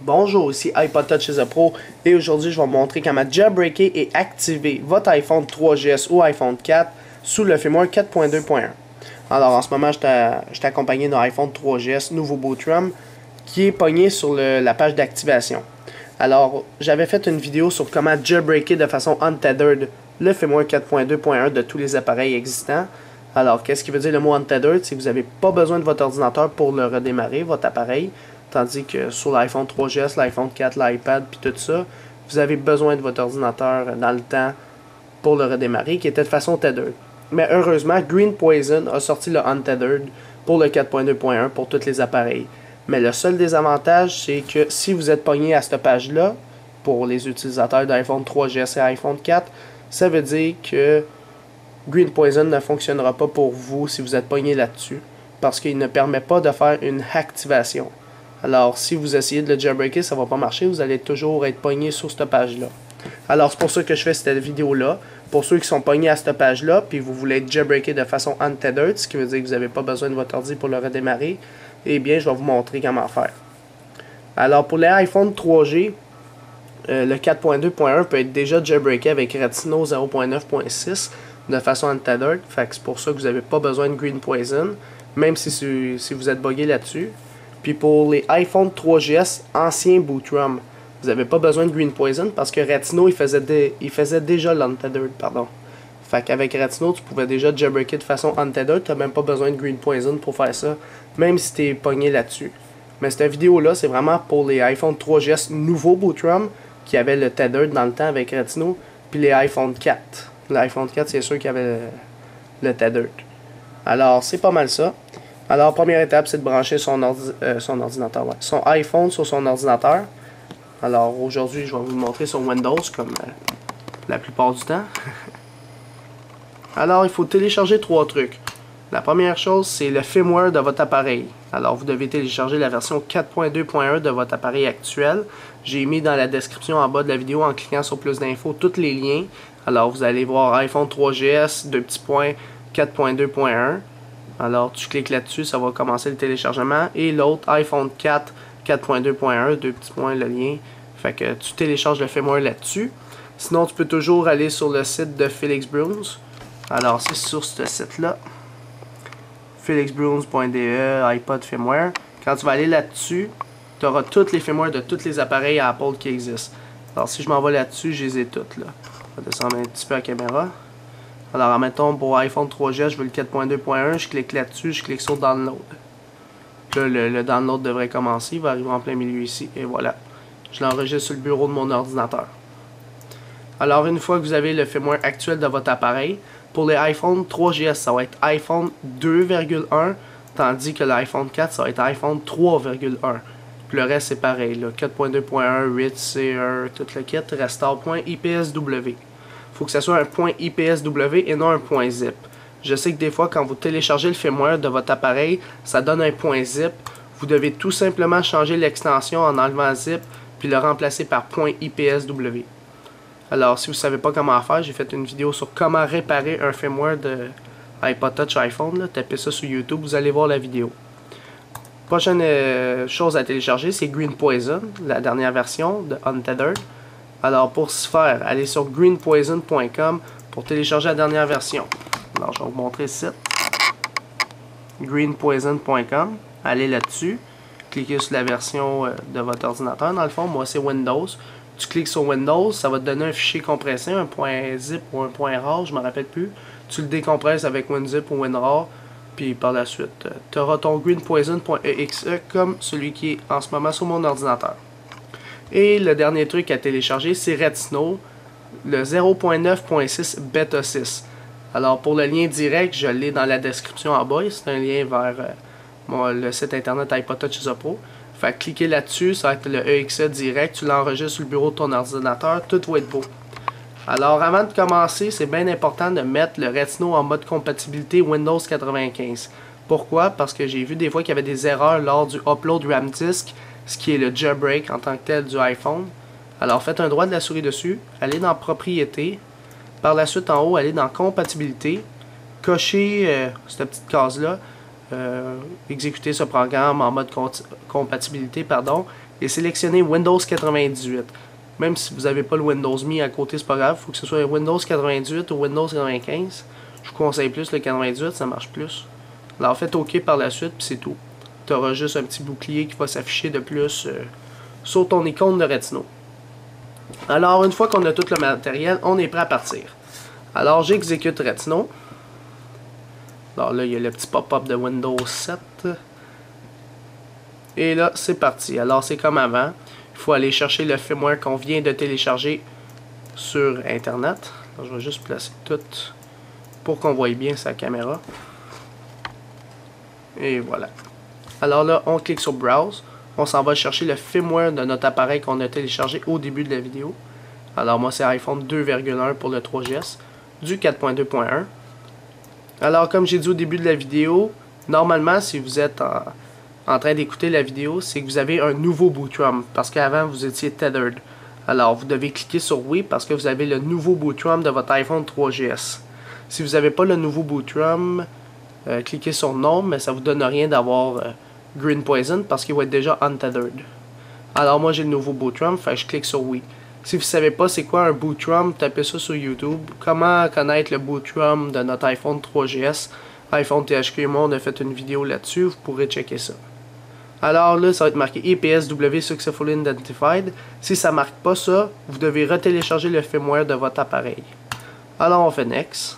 Bonjour, ici iPod Touch is a Pro et aujourd'hui je vais vous montrer comment jailbreaker et activer votre iPhone 3GS ou iPhone 4 sous le firmware 4.2.1. Alors en ce moment je suis accompagné d'un iPhone 3GS nouveau bootrum qui est pogné sur la page d'activation. Alors j'avais fait une vidéo sur comment jailbreaker de façon untethered le firmware 4.2.1 de tous les appareils existants. Alors qu'est-ce qui veut dire le mot untethered? C'est que vous n'avez pas besoin de votre ordinateur pour le redémarrer, votre appareil. Tandis que sur l'iPhone 3GS, l'iPhone 4, l'iPad, puis tout ça, vous avez besoin de votre ordinateur dans le temps pour le redémarrer, qui était de façon tethered. Mais heureusement, Green Poison a sorti le untethered pour le 4.2.1 pour tous les appareils. Mais le seul désavantage, c'est que si vous êtes pogné à cette page-là, pour les utilisateurs d'iPhone 3GS et iPhone 4, ça veut dire que Green Poison ne fonctionnera pas pour vous si vous êtes pogné là-dessus, parce qu'il ne permet pas de faire une activation. Alors, si vous essayez de le jailbreaker, ça ne va pas marcher. Vous allez toujours être pogné sur cette page-là. Alors, c'est pour ça que je fais cette vidéo-là. Pour ceux qui sont pognés à cette page-là, puis vous voulez être jailbreaké de façon untethered, ce qui veut dire que vous n'avez pas besoin de votre ordi pour le redémarrer, eh bien, je vais vous montrer comment faire. Alors, pour les iPhone 3G, le 4.2.1 peut être déjà jailbreaké avec Retina 0.9.6 de façon untethered. Fait que c'est pour ça que vous n'avez pas besoin de Green Poison, même si vous êtes buggé là-dessus. Puis pour les iPhone 3GS anciens bootrum, vous n'avez pas besoin de Green Poison parce que Retino il faisait déjà l'untethered, pardon. Fait qu'avec Retino, tu pouvais déjà jailbreaker de façon untethered, tu n'as même pas besoin de Green Poison pour faire ça, même si tu es pogné là-dessus. Mais cette vidéo-là, c'est vraiment pour les iPhone 3GS nouveaux bootrum qui avaient le tethered dans le temps avec Retino, puis les iPhone 4. L'iPhone 4, c'est sûr qu'il y avait le tethered. Alors, c'est pas mal ça. Alors, première étape, c'est de brancher son iPhone sur son ordinateur. Alors, aujourd'hui, je vais vous le montrer sur Windows, comme la plupart du temps. Alors, il faut télécharger 3 trucs. La première chose, c'est le firmware de votre appareil. Alors, vous devez télécharger la version 4.2.1 de votre appareil actuel. J'ai mis dans la description en bas de la vidéo, en cliquant sur plus d'infos, tous les liens. Alors, vous allez voir iPhone 3GS, 4.2.1. Alors, tu cliques là-dessus, ça va commencer le téléchargement. Et l'autre, iPhone 4, 4.2.1, le lien. Fait que tu télécharges le firmware là-dessus. Sinon, tu peux toujours aller sur le site de Felix Bruns. Alors, c'est sur ce site-là. felixbruns.de, iPod firmware. Quand tu vas aller là-dessus, tu auras tous les firmwares de tous les appareils à Apple qui existent. Alors, si je m'en vais là-dessus, je les ai toutes. Là. Je vais descendre un petit peu la caméra. Alors, admettons, pour iPhone 3G, je veux le 4.2.1, je clique là-dessus, je clique sur Download. Là, le download devrait commencer, il va arriver en plein milieu ici, et voilà. Je l'enregistre sur le bureau de mon ordinateur. Alors, une fois que vous avez le firmware actuel de votre appareil, pour les iPhone 3GS, ça va être iPhone 2.1, tandis que l'iPhone 4, ça va être iPhone 3.1. Puis le reste, c'est pareil, 4.2.1, 8, C1, tout le kit, restore.ipsw. Il faut que ce soit un .ipsw et non un .zip. Je sais que des fois, quand vous téléchargez le firmware de votre appareil, ça donne un .zip. Vous devez tout simplement changer l'extension en enlevant zip, puis le remplacer par .ipsw. Alors, si vous ne savez pas comment faire, j'ai fait une vidéo sur comment réparer un firmware de iPod Touch iPhone. Là. Tapez ça sur YouTube, vous allez voir la vidéo. Prochaine chose à télécharger, c'est Green Poison, la dernière version de Untethered. Alors, pour ce faire, allez sur greenpoison.com pour télécharger la dernière version. Alors, je vais vous montrer le site. greenpoison.com. Allez là-dessus. Cliquez sur la version de votre ordinateur. Dans le fond, moi, c'est Windows. Tu cliques sur Windows, ça va te donner un fichier compressé, un .zip ou un .rar, je ne me rappelle plus. Tu le décompresses avec WinZip ou WinRAR. Puis par la suite, tu auras ton greenpoison.exe comme celui qui est en ce moment sur mon ordinateur. Et le dernier truc à télécharger, c'est Retino, le 0.9.6 Beta 6. Alors pour le lien direct, je l'ai dans la description en bas. C'est un lien vers le site internet iPod Touch is a Pro. Fait que cliquez là-dessus, ça va être le EXE direct. Tu l'enregistres sur le bureau de ton ordinateur, tout va être beau. Alors avant de commencer, c'est bien important de mettre le Retino en mode compatibilité Windows 95. Pourquoi? Parce que j'ai vu des fois qu'il y avait des erreurs lors du upload RAM disk, ce qui est le jailbreak en tant que tel du iPhone. Alors faites un droit de la souris dessus, allez dans Propriétés, par la suite en haut, allez dans Compatibilité, cochez cette petite case-là, exécuter ce programme en mode compatibilité, pardon, et sélectionnez Windows 98. Même si vous n'avez pas le Windows Me à côté, c'est pas grave. Il faut que ce soit Windows 98 ou Windows 95. Je vous conseille plus le 98, ça marche plus. Alors faites OK par la suite, puis c'est tout. Tu auras juste un petit bouclier qui va s'afficher de plus sur ton icône de Retino. Alors une fois qu'on a tout le matériel, on est prêt à partir. Alors j'exécute Retino. Alors là, il y a le petit pop-up de Windows 7. Et là, c'est parti. Alors c'est comme avant. Il faut aller chercher le firmware qu'on vient de télécharger sur Internet. Alors, je vais juste placer tout pour qu'on voie bien sa caméra. Et voilà. Alors là, on clique sur Browse. On s'en va chercher le firmware de notre appareil qu'on a téléchargé au début de la vidéo. Alors moi, c'est iPhone 2.1 pour le 3GS du 4.2.1. Alors comme j'ai dit au début de la vidéo, normalement, si vous êtes en train d'écouter la vidéo, c'est que vous avez un nouveau bootrum, parce qu'avant vous étiez tethered. Alors vous devez cliquer sur oui parce que vous avez le nouveau bootrum de votre iPhone 3GS. Si vous n'avez pas le nouveau bootrum, cliquez sur non, mais ça vous donne rien d'avoir Green Poison parce qu'il va être déjà untethered. Alors moi j'ai le nouveau bootrum, fait que je clique sur oui. Si vous ne savez pas c'est quoi un bootrum, tapez ça sur YouTube. Comment connaître le bootrum de notre iPhone 3GS, iPhone THQ et moi on a fait une vidéo là-dessus, vous pourrez checker ça. Alors là, ça va être marqué EPSW Successfully Identified. Si ça ne marque pas ça, vous devez retélécharger le firmware de votre appareil. Alors on fait Next.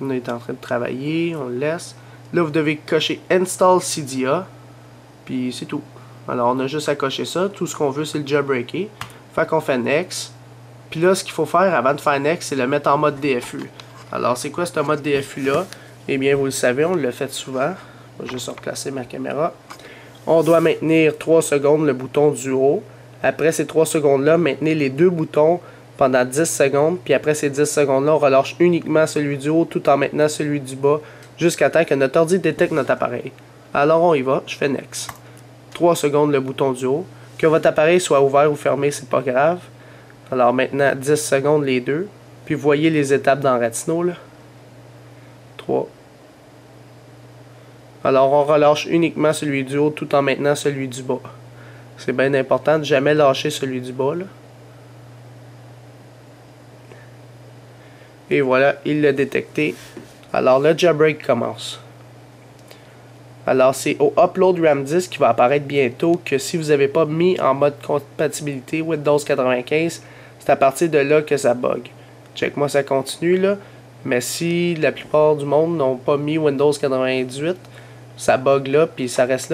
On est en train de travailler, on le laisse. Là, vous devez cocher Install Cydia. Puis c'est tout. Alors on a juste à cocher ça. Tout ce qu'on veut, c'est le jailbreaker. Fait qu'on fait Next. Puis là, ce qu'il faut faire avant de faire Next, c'est le mettre en mode DFU. Alors c'est quoi ce mode DFU là? Eh bien, vous le savez, on le fait souvent. Je vais juste replacer ma caméra. On doit maintenir 3 secondes le bouton du haut. Après ces 3 secondes-là, maintenez les deux boutons pendant 10 secondes. Puis après ces 10 secondes-là, on relâche uniquement celui du haut tout en maintenant celui du bas jusqu'à temps que notre ordi détecte notre appareil. Alors on y va, je fais Next. 3 secondes le bouton du haut. Que votre appareil soit ouvert ou fermé, c'est pas grave. Alors maintenant, 10 secondes les deux. Puis vous voyez les étapes dans Retino là. 3. Alors on relâche uniquement celui du haut tout en maintenant celui du bas. C'est bien important de jamais lâcher celui du bas là. Et voilà, il l'a détecté. Alors le jailbreak commence. Alors c'est au Upload RAM Disk qui va apparaître bientôt que si vous n'avez pas mis en mode compatibilité Windows 95, c'est à partir de là que ça bug. Check moi ça continue là. Mais si la plupart du monde n'ont pas mis Windows 98, ça bug là, puis ça reste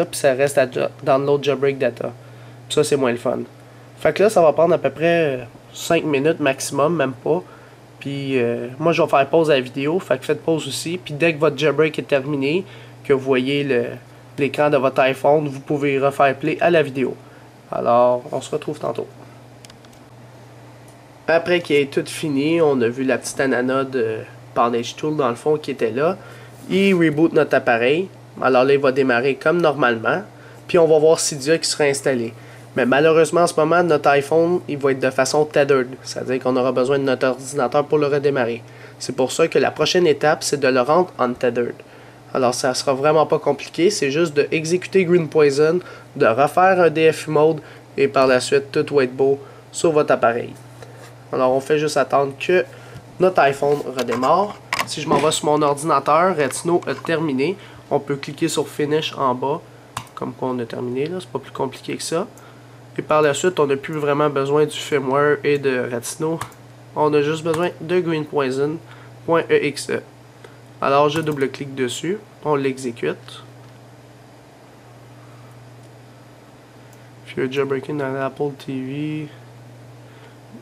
à download jailbreak data. Puis ça, c'est moins le fun. Fait que là, ça va prendre à peu près 5 minutes maximum, même pas. Puis moi, je vais faire pause à la vidéo, fait que faites pause aussi. Puis dès que votre jailbreak est terminé, que vous voyez l'écran de votre iPhone, vous pouvez refaire play à la vidéo. Alors, on se retrouve tantôt. Après qu'il ait tout fini, on a vu la petite ananas de Pwnage Tool dans le fond qui était là. Il reboot notre appareil. Alors là, il va démarrer comme normalement. Puis on va voir Cydia qui sera installé. Mais malheureusement, en ce moment, notre iPhone, il va être de façon tethered. C'est-à-dire qu'on aura besoin de notre ordinateur pour le redémarrer. C'est pour ça que la prochaine étape, c'est de le rendre untethered. Alors ça sera vraiment pas compliqué. C'est juste de exécuter Green Poison, de refaire un DFU mode, et par la suite, tout va être beau sur votre appareil. Alors on fait juste attendre que notre iPhone redémarre. Si je m'en vais sur mon ordinateur, Retino a terminé. On peut cliquer sur Finish en bas, comme quoi on a terminé, là, c'est pas plus compliqué que ça. Et par la suite, on n'a plus vraiment besoin du firmware et de Retino. On a juste besoin de greenpoison.exe. Alors je double-clique dessus, on l'exécute. Puis le jailbreaking dans l'Apple TV.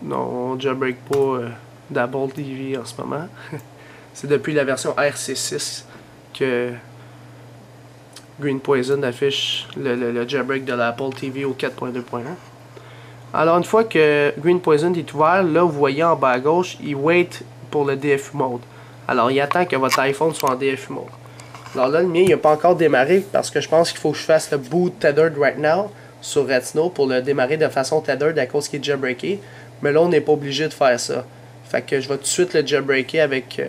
Non, on jailbreak pas d'Apple TV en ce moment. C'est depuis la version RC6 que Green Poison affiche le jailbreak de l'Apple TV au 4.2.1. Alors une fois que Green Poison est ouvert, là vous voyez en bas à gauche, il wait pour le DFU mode. Alors il attend que votre iPhone soit en DFU mode. Alors là le mien il n'a pas encore démarré parce que je pense qu'il faut que je fasse le boot tethered right now sur Retino pour le démarrer de façon tethered à cause qu'il est jailbreaké. Mais là on n'est pas obligé de faire ça. Fait que je vais tout de suite le jailbreaker avec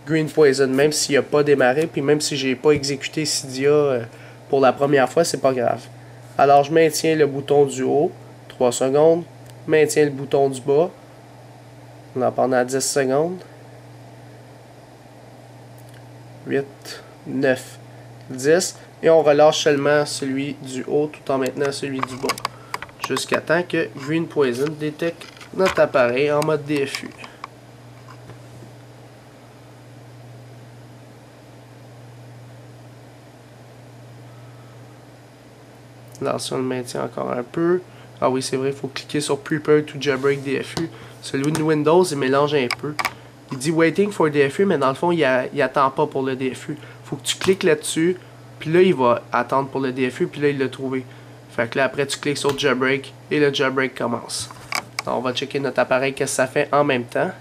Green Poison, même s'il n'a pas démarré, puis même si j'ai pas exécuté Cydia pour la première fois, c'est pas grave. Alors je maintiens le bouton du haut, 3 secondes. Maintiens le bouton du bas, pendant 10 secondes. 8, 9, 10. Et on relâche seulement celui du haut tout en maintenant celui du bas. Jusqu'à temps que Green Poison détecte notre appareil en mode DFU. Alors si on le maintient encore un peu. Ah oui, c'est vrai, il faut cliquer sur Prepare to Jailbreak DFU. Celui de Windows, il mélange un peu. Il dit Waiting for DFU, mais dans le fond, il attend pas pour le DFU. Faut que tu cliques là-dessus, puis là, il va attendre pour le DFU, puis là, il l'a trouvé. Fait que là, après, tu cliques sur Jailbreak, et le Jailbreak commence. Alors, on va checker notre appareil, qu'est-ce que ça fait en même temps.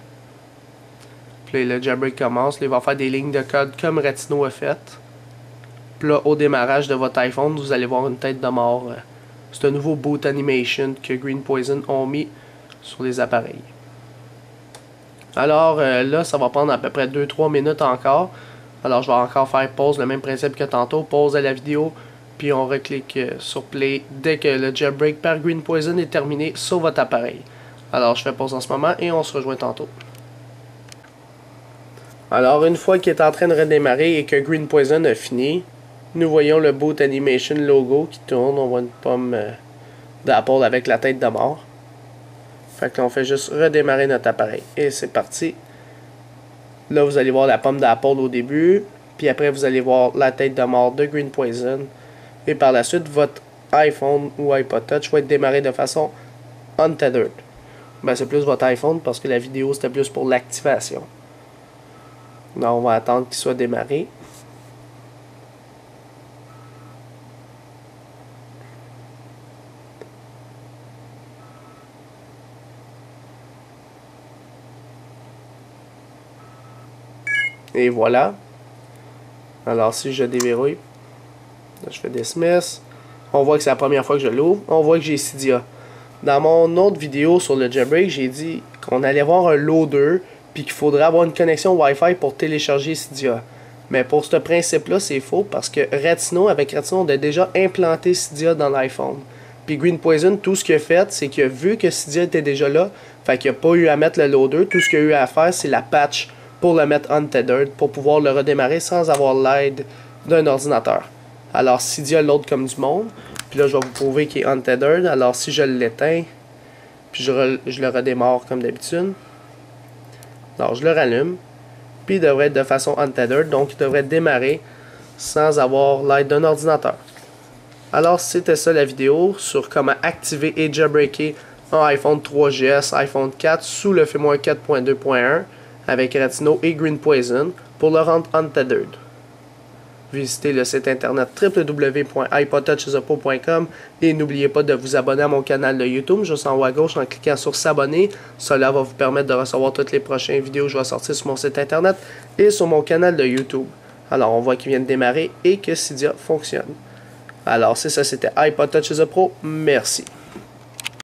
Puis là, le Jailbreak commence. Là, il va faire des lignes de code comme Retino a fait. Puis là, au démarrage de votre iPhone, vous allez voir une tête de mort. C'est un nouveau boot animation que Green Poison ont mis sur les appareils. Alors là, ça va prendre à peu près 2-3 minutes encore. Alors je vais encore faire pause, le même principe que tantôt. Pause à la vidéo, puis on reclique sur play dès que le jailbreak par Green Poison est terminé sur votre appareil. Alors je fais pause en ce moment et on se rejoint tantôt. Alors une fois qu'il est en train de redémarrer et que Green Poison a fini, nous voyons le boot animation logo qui tourne. On voit une pomme d'Apple avec la tête de mort. Fait que là, on fait juste redémarrer notre appareil. Et c'est parti. Là, vous allez voir la pomme d'Apple au début. Puis après, vous allez voir la tête de mort de Green Poison. Et par la suite, votre iPhone ou iPod Touch va être démarré de façon untethered. Ben, c'est plus votre iPhone parce que la vidéo, c'était plus pour l'activation. Là, on va attendre qu'il soit démarré. Et voilà. Alors si je déverrouille, là, je fais dismiss. On voit que c'est la première fois que je l'ouvre. On voit que j'ai Cydia. Dans mon autre vidéo sur le jailbreak, j'ai dit qu'on allait voir un loader puis qu'il faudrait avoir une connexion Wi-Fi pour télécharger Cydia. Mais pour ce principe-là, c'est faux parce que Retino, avec Retino, on a déjà implanté Cydia dans l'iPhone. Puis Green Poison, tout ce qu'il a fait, c'est qu'il a vu que Cydia était déjà là, fait qu'il n'a pas eu à mettre le loader. Tout ce qu'il a eu à faire, c'est la patch pour le mettre untethered, pour pouvoir le redémarrer sans avoir l'aide d'un ordinateur. Alors Cydia load comme du monde, puis là je vais vous prouver qu'il est untethered. Alors si je l'éteins, puis je le redémarre comme d'habitude, alors je le rallume, puis il devrait être de façon untethered, donc il devrait démarrer sans avoir l'aide d'un ordinateur. Alors c'était ça la vidéo sur comment activer et jailbreaker un iPhone 3GS, iPhone 4 sous le firmware 4.2.1 avec Retino et Green Poison pour le rendre untethered. Visitez le site internet www.ipodtouchthepo.com et n'oubliez pas de vous abonner à mon canal de YouTube, juste en haut à gauche en cliquant sur s'abonner. Cela va vous permettre de recevoir toutes les prochaines vidéos que je vais sortir sur mon site internet et sur mon canal de YouTube. Alors on voit qu'il vient de démarrer et que Cydia fonctionne. Alors c'est ça, c'était iPod Touch the Pro. Merci.